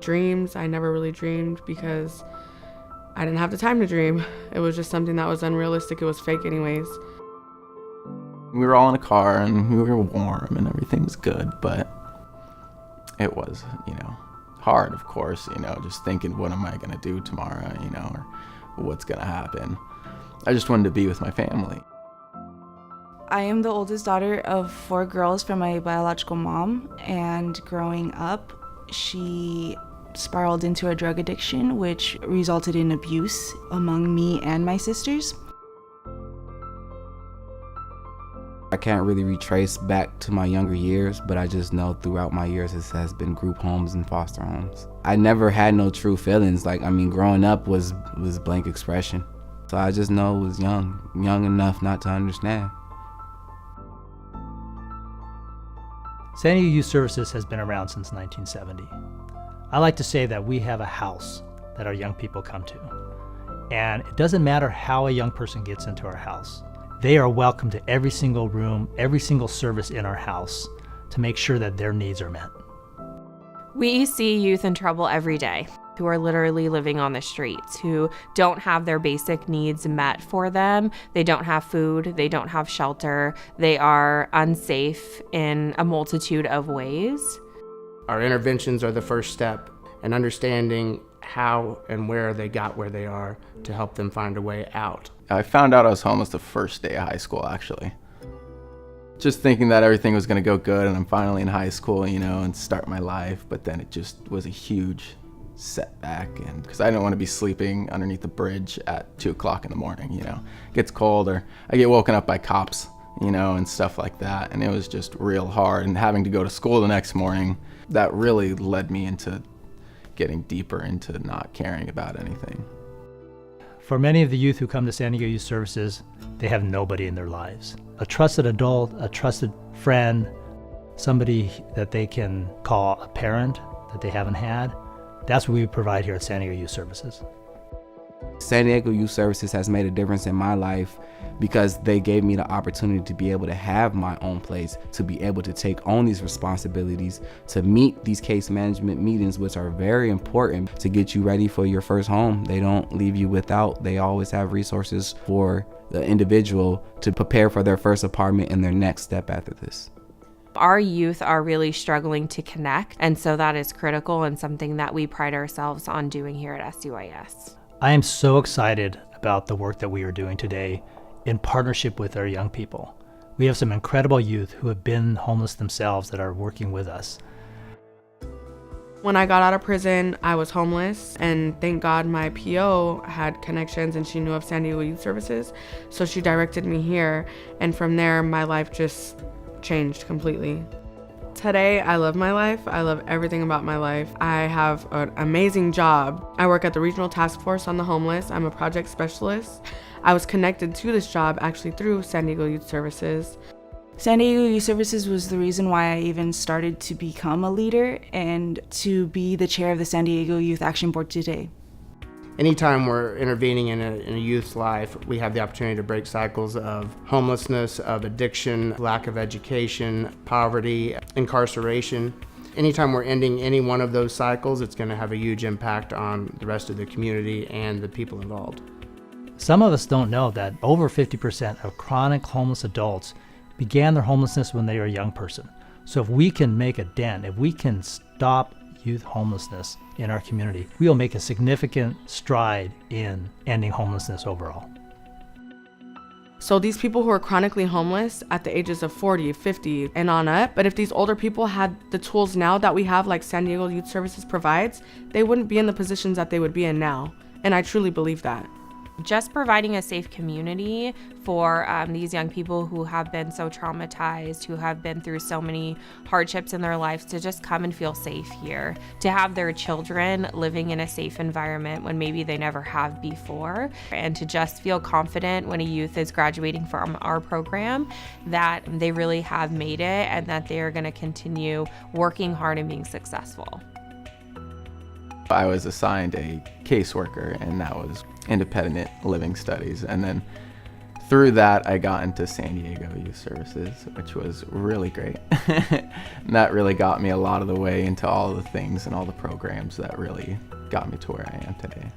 dreams, I never really dreamed because I didn't have the time to dream. It was just something that was unrealistic. It was fake anyways. We were all in a car and we were warm and everything was good, but it was, hard, of course, just thinking, what am I going to do tomorrow, or what's going to happen. I just wanted to be with my family. I am the oldest daughter of 4 girls from my biological mom, and growing up, she spiraled into a drug addiction, which resulted in abuse among me and my sisters. I can't really retrace back to my younger years, but I just know throughout my years it has been group homes and foster homes. I never had no true feelings. Growing up was blank expression. So I just know I was young enough not to understand. San Diego Youth Services has been around since 1970. I like to say that we have a house that our young people come to. And it doesn't matter how a young person gets into our house. They are welcome to every single room, every single service in our house to make sure that their needs are met. We see youth in trouble every day who are literally living on the streets, who don't have their basic needs met for them. They don't have food, they don't have shelter, they are unsafe in a multitude of ways. Our interventions are the first step in understanding how and where they got where they are to help them find a way out. I found out I was homeless the first day of high school, actually. Just thinking that everything was going to go good and I'm finally in high school, and start my life. But then it just was a huge setback, and because I didn't want to be sleeping underneath the bridge at 2 o'clock in the morning, It gets cold, or I get woken up by cops, and stuff like that. And it was just real hard. And having to go to school the next morning, that really led me into getting deeper into not caring about anything. For many of the youth who come to San Diego Youth Services, they have nobody in their lives. A trusted adult, a trusted friend, somebody that they can call a parent that they haven't had. That's what we provide here at San Diego Youth Services. San Diego Youth Services has made a difference in my life because they gave me the opportunity to be able to have my own place, to be able to take on these responsibilities, to meet these case management meetings, which are very important to get you ready for your first home. They don't leave you without. They always have resources for the individual to prepare for their first apartment and their next step after this. Our youth are really struggling to connect, and so that is critical and something that we pride ourselves on doing here at SUIS. I am so excited about the work that we are doing today in partnership with our young people. We have some incredible youth who have been homeless themselves that are working with us. When I got out of prison, I was homeless, and thank God my PO had connections and she knew of San Diego Youth Services, so she directed me here, and from there my life just changed completely. Today, I love my life. I love everything about my life. I have an amazing job. I work at the Regional Task Force on the Homeless. I'm a project specialist. I was connected to this job actually through San Diego Youth Services. San Diego Youth Services was the reason why I even started to become a leader and to be the chair of the San Diego Youth Action Board today. Anytime we're intervening in a youth's life, we have the opportunity to break cycles of homelessness, of addiction, lack of education, poverty, incarceration. Anytime we're ending any one of those cycles, it's going to have a huge impact on the rest of the community and the people involved. Some of us don't know that over 50% of chronic homeless adults began their homelessness when they were a young person. So if we can make a dent, if we can stop youth homelessness in our community, we will make a significant stride in ending homelessness overall. So these people who are chronically homeless at the ages of 40, 50 and on up, but if these older people had the tools now that we have, like San Diego Youth Services provides, they wouldn't be in the positions that they would be in now. And I truly believe that. Just providing a safe community for these young people who have been so traumatized, who have been through so many hardships in their lives, to just come and feel safe here, to have their children living in a safe environment when maybe they never have before, and to just feel confident when a youth is graduating from our program that they really have made it and that they are going to continue working hard and being successful. I was assigned a caseworker, and that was independent living studies. And then through that, I got into San Diego Youth Services, which was really great. And that really got me a lot of the way into all the things and all the programs that really got me to where I am today.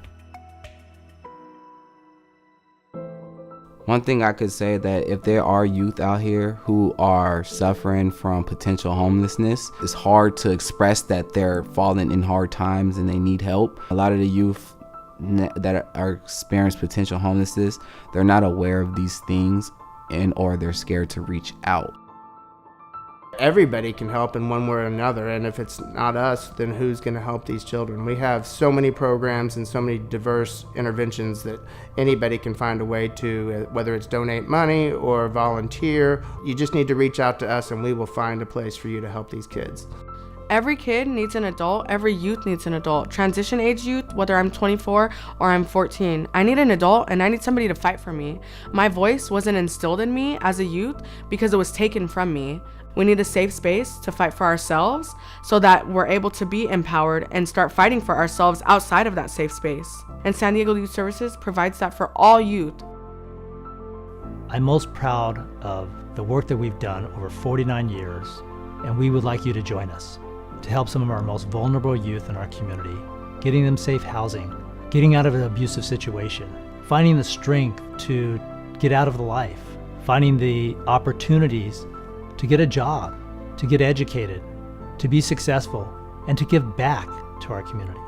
One thing I could say that if there are youth out here who are suffering from potential homelessness, it's hard to express that they're falling in hard times and they need help. A lot of the youth that are experiencing potential homelessness, they're not aware of these things or they're scared to reach out. Everybody can help in one way or another, and if it's not us, then who's going to help these children? We have so many programs and so many diverse interventions that anybody can find a way to, whether it's donate money or volunteer. You just need to reach out to us and we will find a place for you to help these kids. Every kid needs an adult. Every youth needs an adult. Transition age youth, whether I'm 24 or I'm 14, I need an adult and I need somebody to fight for me. My voice wasn't instilled in me as a youth because it was taken from me. We need a safe space to fight for ourselves so that we're able to be empowered and start fighting for ourselves outside of that safe space. And San Diego Youth Services provides that for all youth. I'm most proud of the work that we've done over 49 years, and we would like you to join us to help some of our most vulnerable youth in our community, getting them safe housing, getting out of an abusive situation, finding the strength to get out of the life, finding the opportunities to get a job, to get educated, to be successful, and to give back to our community.